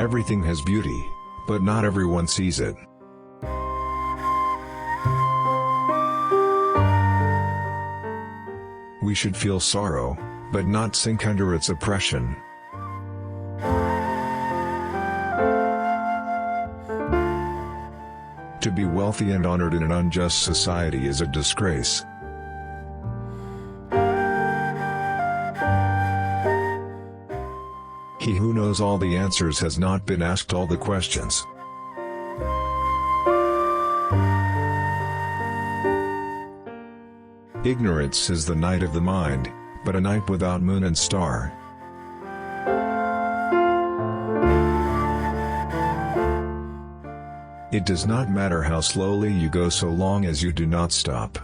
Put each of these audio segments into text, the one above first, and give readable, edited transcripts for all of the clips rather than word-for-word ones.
Everything has beauty, but not everyone sees it. We should feel sorrow, but not sink under its oppression. To be wealthy and honored in an unjust society is a disgrace. He who knows all the answers has not been asked all the questions. Ignorance is the night of the mind, but a night without moon and star. It does not matter how slowly you go so long as you do not stop.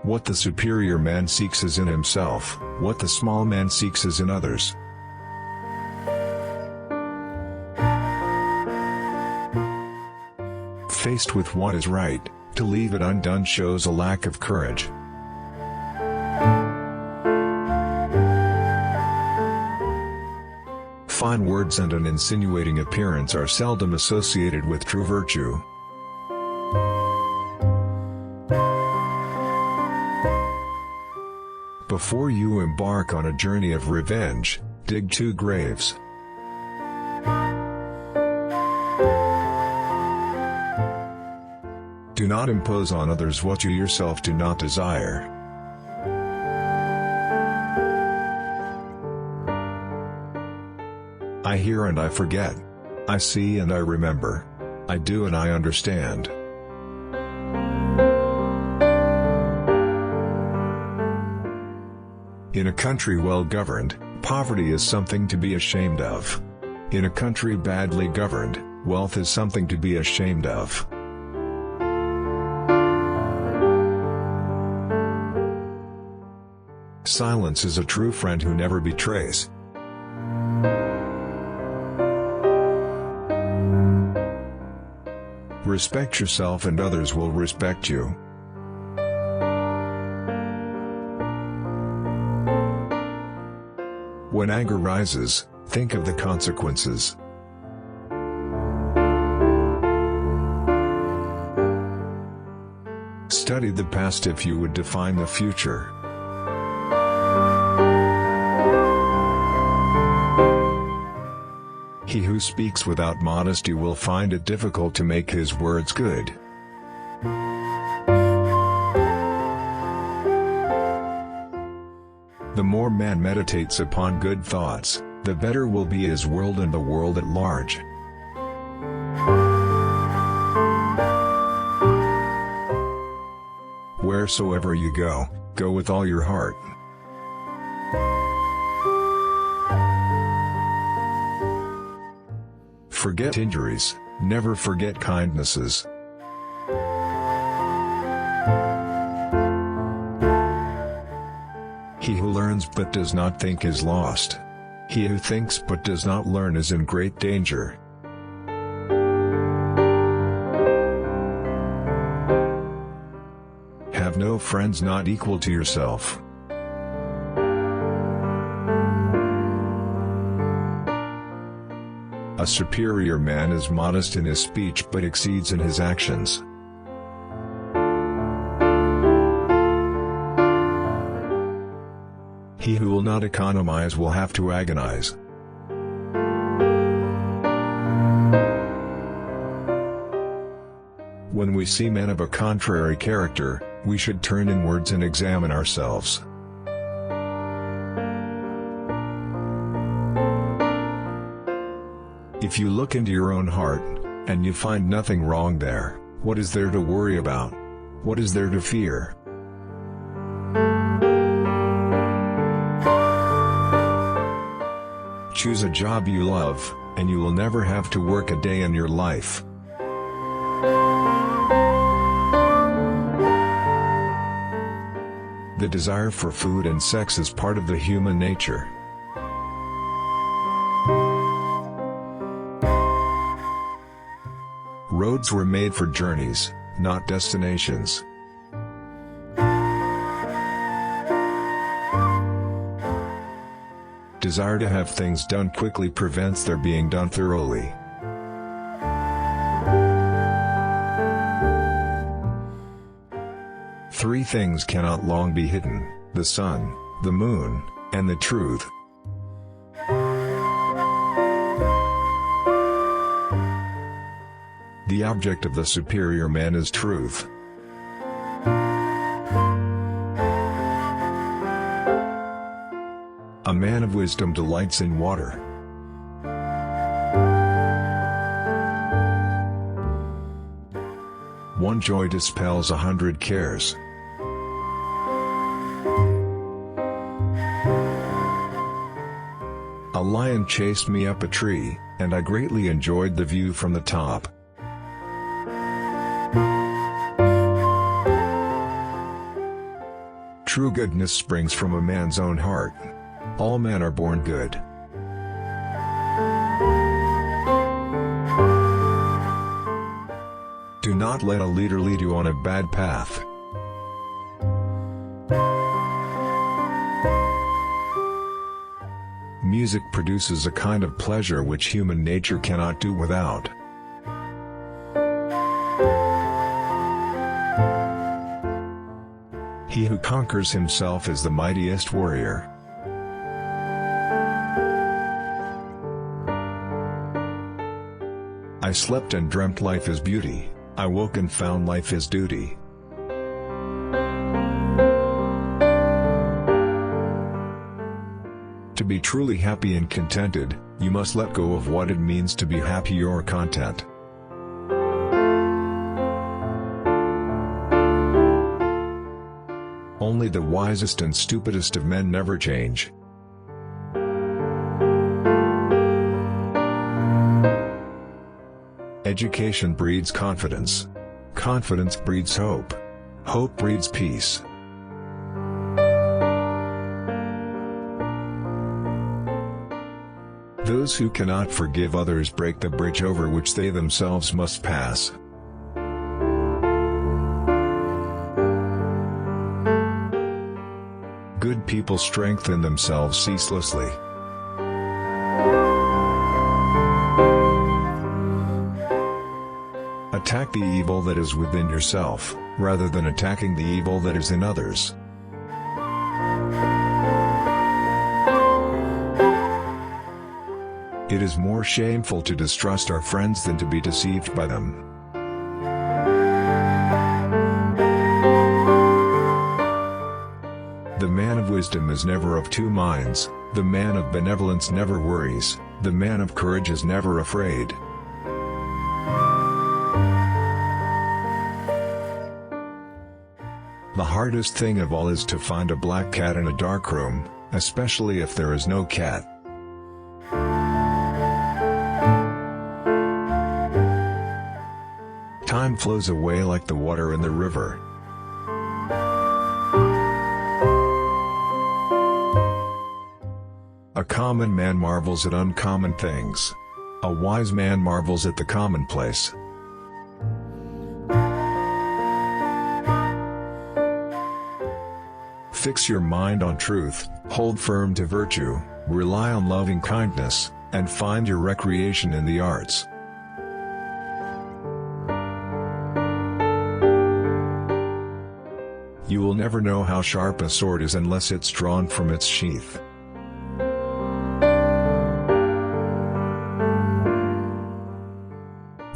What the superior man seeks is in himself, what the small man seeks is in others. Faced with what is right, to leave it undone shows a lack of courage. Fine words and an insinuating appearance are seldom associated with true virtue. Before you embark on a journey of revenge, dig 2 graves. Do not impose on others what you yourself do not desire. I hear and I forget. I see and I remember. I do and I understand. In a country well governed, poverty is something to be ashamed of. In a country badly governed, wealth is something to be ashamed of. Silence is a true friend who never betrays. Respect yourself and others will respect you. When anger rises, think of the consequences. Study the past if you would define the future. He who speaks without modesty will find it difficult to make his words good. The more man meditates upon good thoughts, the better will be his world and the world at large. Wheresoever you go, go with all your heart. Forget injuries, never forget kindnesses. He who learns but does not think is lost. He who thinks but does not learn is in great danger. Have no friends not equal to yourself. A superior man is modest in his speech but exceeds in his actions. He who will not economize will have to agonize. When we see men of a contrary character, we should turn inwards and examine ourselves. If you look into your own heart, and you find nothing wrong there, what is there to worry about? What is there to fear? Choose a job you love, and you will never have to work a day in your life. The desire for food and sex is part of the human nature. Roads were made for journeys, not destinations. Desire to have things done quickly prevents their being done thoroughly. Three things cannot long be hidden: the sun, the moon, and the truth. The object of the superior man is truth. A man of wisdom delights in water. One joy dispels 100 cares. A lion chased me up a tree, and I greatly enjoyed the view from the top. True goodness springs from a man's own heart. All men are born good. Do not let a leader lead you on a bad path. Music produces a kind of pleasure which human nature cannot do without. He who conquers himself is the mightiest warrior. I slept and dreamt life is beauty. I woke and found life is duty. To be truly happy and contented, you must let go of what it means to be happy or content. Only the wisest and stupidest of men never change. Education breeds confidence. Confidence breeds hope. Hope breeds peace. Those who cannot forgive others break the bridge over which they themselves must pass. Good people strengthen themselves ceaselessly. Attack the evil that is within yourself, rather than attacking the evil that is in others. It is more shameful to distrust our friends than to be deceived by them. The man of wisdom is never of two minds, the man of benevolence never worries, the man of courage is never afraid. The hardest thing of all is to find a black cat in a dark room, especially if there is no cat. Time flows away like the water in the river. A common man marvels at uncommon things. A wise man marvels at the commonplace. Fix your mind on truth, hold firm to virtue, rely on loving kindness, and find your recreation in the arts. You will never know how sharp a sword is unless it's drawn from its sheath.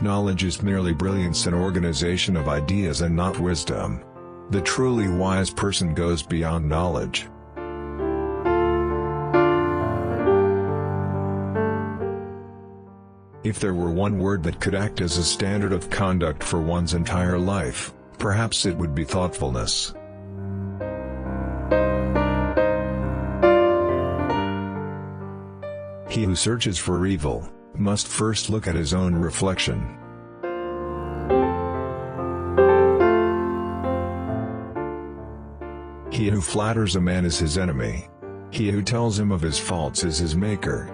Knowledge is merely brilliance and organization of ideas and not wisdom. The truly wise person goes beyond knowledge. If there were one word that could act as a standard of conduct for one's entire life, perhaps it would be thoughtfulness. He who searches for evil must first look at his own reflection. He who flatters a man is his enemy. He who tells him of his faults is his maker.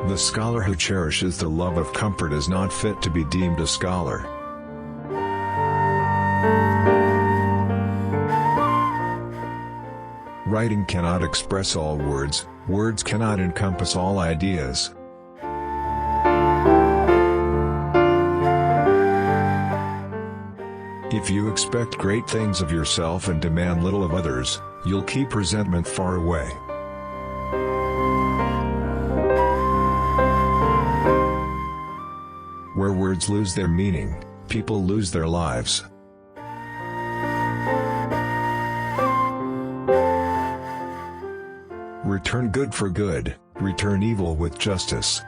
The scholar who cherishes the love of comfort is not fit to be deemed a scholar. Writing cannot express all words, words cannot encompass all ideas. If you expect great things of yourself and demand little of others, you'll keep resentment far away. Where words lose their meaning, people lose their lives. Return good for good, return evil with justice.